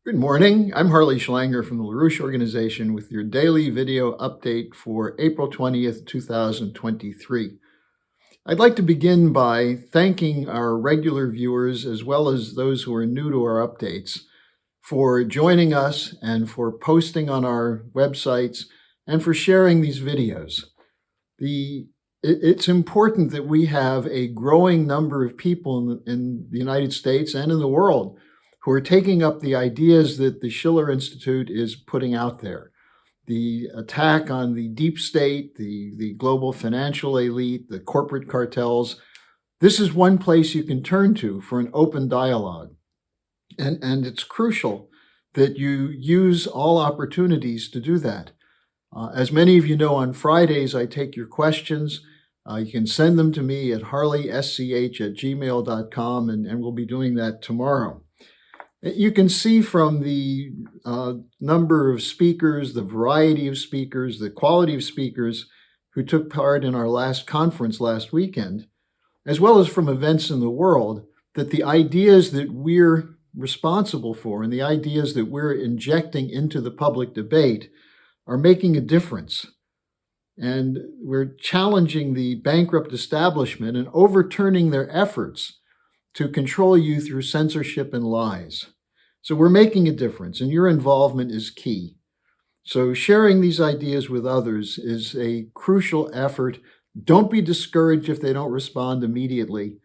Good morning. I'm Harley Schlanger from the LaRouche organization with your daily video update for April 20th, 2023. I'd like to begin by thanking our regular viewers as well as those who are new to our updates for joining us and for posting on our websites and for sharing these videos. It's important that we have a growing number of people in the United States and in the world who are taking up the ideas that the Schiller Institute is putting out there. The attack on the deep state, the global financial elite, the corporate cartels. This is one place you can turn to for an open dialogue. And it's crucial that you use all opportunities to do that. As many of you know, on Fridays, I take your questions. You can send them to me at harleysch@gmail.com, and we'll be doing that tomorrow. You can see from the number of speakers, the variety of speakers, the quality of speakers who took part in our last conference last weekend, as well as from events in the world, that the ideas that we're responsible for and the ideas that we're injecting into the public debate are making a difference. And we're challenging the bankrupt establishment and overturning their efforts to control you through censorship and lies. So we're making a difference, and your involvement is key. So sharing these ideas with others is a crucial effort. Don't be discouraged if they don't respond immediately.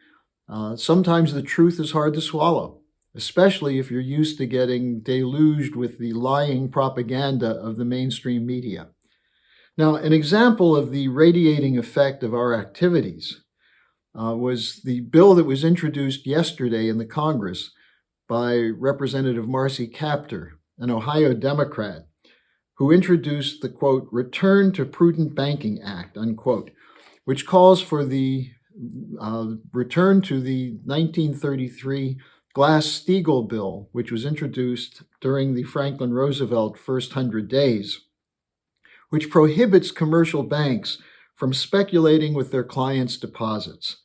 Sometimes the truth is hard to swallow, especially if you're used to getting deluged with the lying propaganda of the mainstream media. Now, an example of the radiating effect of our activities was the bill that was introduced yesterday in the Congress by Representative Marcy Kaptur, an Ohio Democrat, who introduced the, quote, Return to Prudent Banking Act, unquote, which calls for the return to the 1933 Glass Steagall bill, which was introduced during the Franklin Roosevelt first 100 days, which prohibits commercial banks from speculating with their clients' deposits.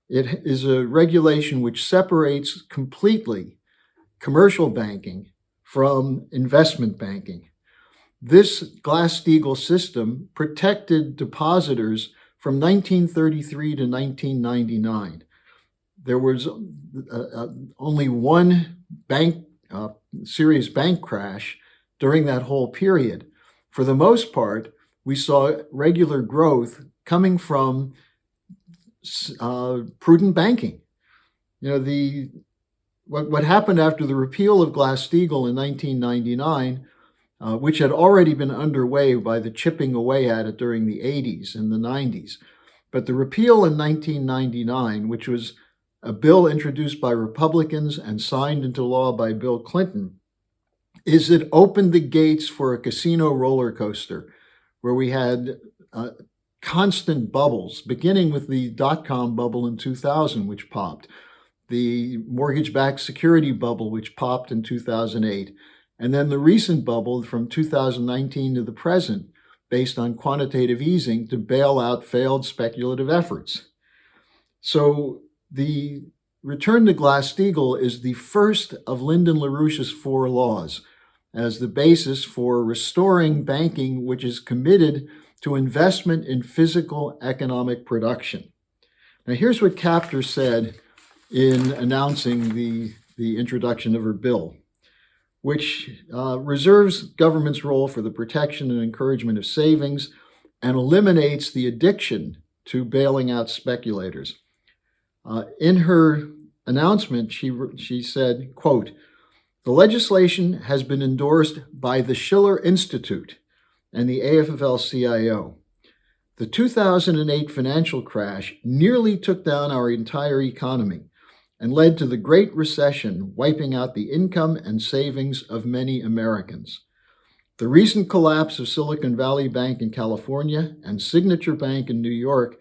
It is a regulation which separates completely commercial banking from investment banking. This Glass-Steagall system protected depositors from 1933 to 1999. There was only one serious bank crash during that whole period. For the most part, we saw regular growth coming from prudent banking. You know, what happened after the repeal of Glass-Steagall in 1999, which had already been underway by the chipping away at it during the 80s and the 90s. But the repeal in 1999, which was a bill introduced by Republicans and signed into law by Bill Clinton, is it opened the gates for a casino roller coaster where we had constant bubbles, beginning with the dot-com bubble in 2000, which popped, the mortgage-backed security bubble, which popped in 2008, and then the recent bubble from 2019 to the present, based on quantitative easing to bail out failed speculative efforts. So the return to Glass-Steagall is the first of Lyndon LaRouche's 4 laws as the basis for restoring banking, which is committed to investment in physical economic production. Now, here's what Kaptur said in announcing the introduction of her bill, which reserves government's role for the protection and encouragement of savings and eliminates the addiction to bailing out speculators. In her announcement, she said, quote, the legislation has been endorsed by the Schiller Institute and the AFL-CIO. The 2008 financial crash nearly took down our entire economy and led to the Great Recession, wiping out the income and savings of many Americans. The recent collapse of Silicon Valley Bank in California and Signature Bank in New York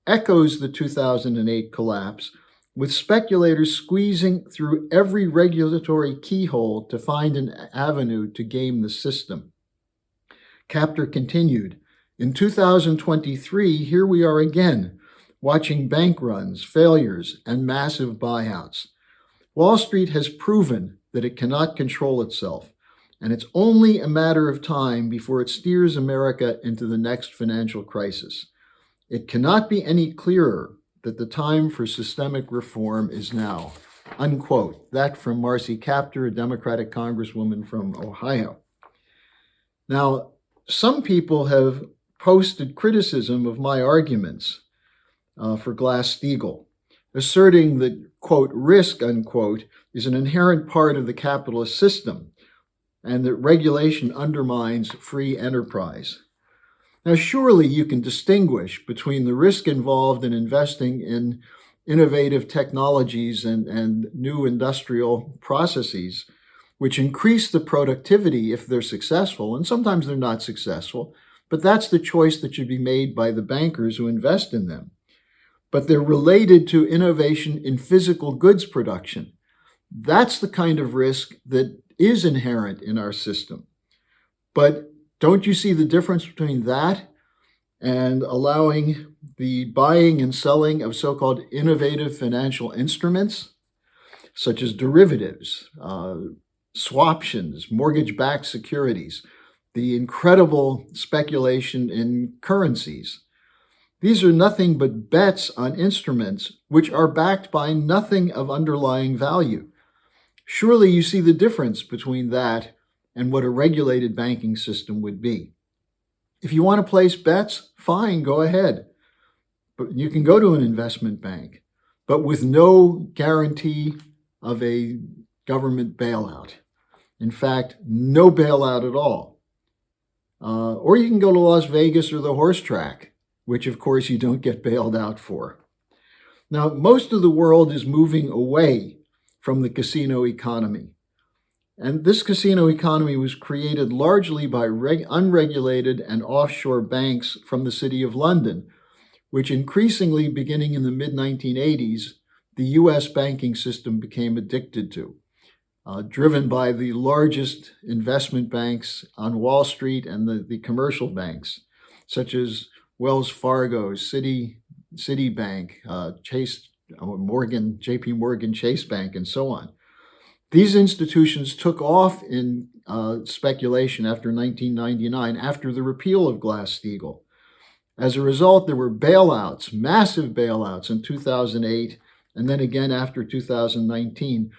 echoes the 2008 collapse, with speculators squeezing through every regulatory keyhole to find an avenue to game the system. Kaptur continued, in 2023, here we are again, watching bank runs, failures, and massive buyouts. Wall Street has proven that it cannot control itself, and it's only a matter of time before it steers America into the next financial crisis. It cannot be any clearer that the time for systemic reform is now." Unquote. That from Marcy Kaptur, a Democratic Congresswoman from Ohio. Now, some people have posted criticism of my arguments for Glass Steagall, asserting that, quote, risk, unquote, is an inherent part of the capitalist system and that regulation undermines free enterprise. Now, surely you can distinguish between the risk involved in investing in innovative technologies and new industrial processes, which increase the productivity if they're successful, and sometimes they're not successful, but that's the choice that should be made by the bankers who invest in them. But they're related to innovation in physical goods production. That's the kind of risk that is inherent in our system. But don't you see the difference between that and allowing the buying and selling of so-called innovative financial instruments, such as derivatives, swaptions, mortgage-backed securities, the incredible speculation in currencies? These are nothing but bets on instruments which are backed by nothing of underlying value. Surely you see the difference between that and what a regulated banking system would be. If you want to place bets, fine, go ahead. But you can go to an investment bank, but with no guarantee of a government bailout. In fact, no bailout at all. Or you can go to Las Vegas or the horse track, which of course you don't get bailed out for. Now, most of the world is moving away from the casino economy. And this casino economy was created largely by unregulated and offshore banks from the City of London, which increasingly, beginning in the mid-1980s, the US banking system became addicted to, driven by the largest investment banks on Wall Street and the commercial banks, such as Wells Fargo, Citibank, JP Morgan Chase Bank, and so on. These institutions took off in speculation after 1999, after the repeal of Glass Steagall. As a result, there were bailouts, massive bailouts in 2008, and then again after 2019.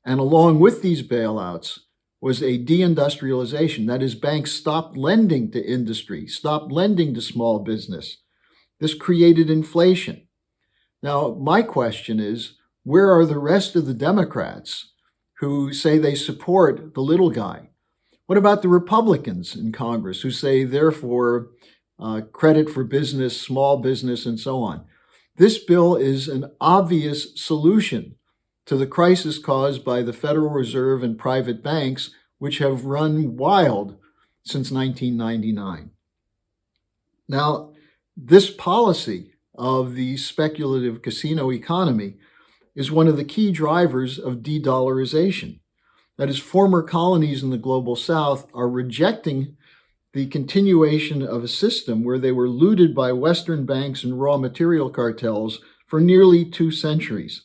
And along with these bailouts was a deindustrialization. That is, banks stopped lending to industry, stopped lending to small business. This created inflation. Now, my question is, where are the rest of the Democrats who say they support the little guy? What about the Republicans in Congress who say they're for credit for business, small business, and so on? This bill is an obvious solution to the crisis caused by the Federal Reserve and private banks, which have run wild since 1999. Now, this policy of the speculative casino economy is one of the key drivers of de-dollarization. That is, former colonies in the global South are rejecting the continuation of a system where they were looted by Western banks and raw material cartels for nearly 2 centuries.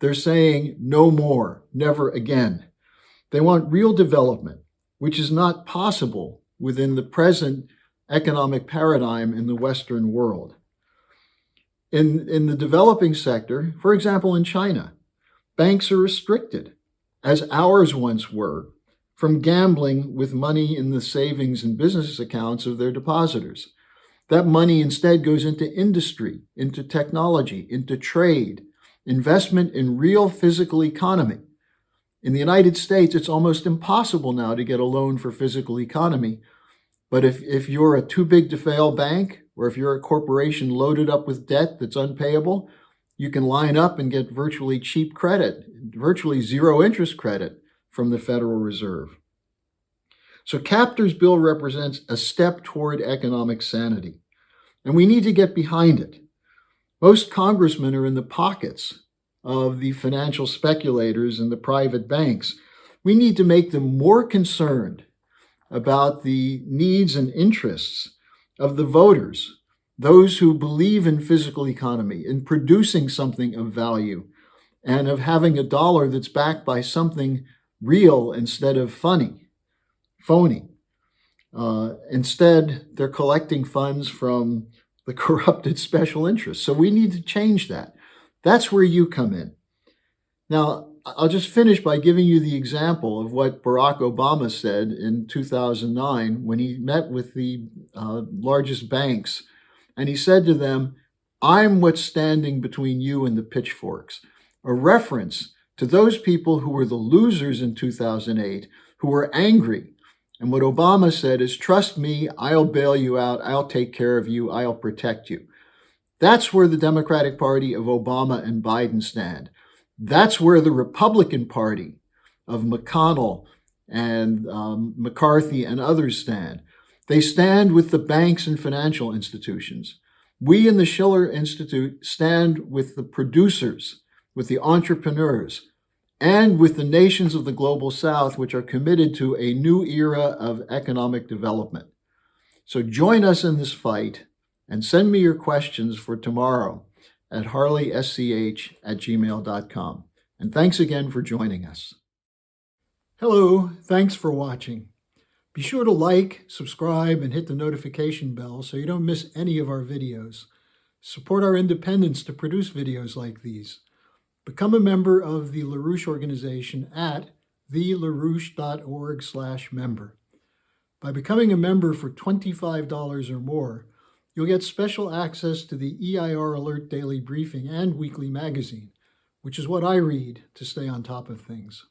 They're saying no more, never again. They want real development, which is not possible within the present economic paradigm in the Western world. In the developing sector, for example, in China, banks are restricted, as ours once were, from gambling with money in the savings and business accounts of their depositors. That money instead goes into industry, into technology, into trade, investment in real physical economy. In the United States, it's almost impossible now to get a loan for physical economy. But if you're a too big to fail bank, or if you're a corporation loaded up with debt that's unpayable, you can line up and get virtually cheap credit, virtually zero interest credit from the Federal Reserve. So Kaptur's bill represents a step toward economic sanity, and we need to get behind it. Most congressmen are in the pockets of the financial speculators and the private banks. We need to make them more concerned about the needs and interests of the voters, those who believe in physical economy, in producing something of value, and of having a dollar that's backed by something real instead of phony. Instead, they're collecting funds from the corrupted special interests. So we need to change that. That's where you come in. Now, I'll just finish by giving you the example of what Barack Obama said in 2009 when he met with the largest banks. And he said to them, "I'm what's standing between you and the pitchforks," a reference to those people who were the losers in 2008, who were angry. And what Obama said is, "Trust me, I'll bail you out, I'll take care of you, I'll protect you." That's where the Democratic Party of Obama and Biden stand. That's where the Republican Party of McConnell and McCarthy and others stand. They stand with the banks and financial institutions. We in the Schiller Institute stand with the producers, with the entrepreneurs, and with the nations of the Global South, which are committed to a new era of economic development. So join us in this fight and send me your questions for tomorrow at harleysch@gmail.com. And thanks again for joining us. Hello, thanks for watching. Be sure to like, subscribe, and hit the notification bell so you don't miss any of our videos. Support our independence to produce videos like these. Become a member of the LaRouche organization at thelarouche.org/member. By becoming a member for $25 or more, you'll get special access to the EIR Alert Daily Briefing and Weekly Magazine, which is what I read to stay on top of things.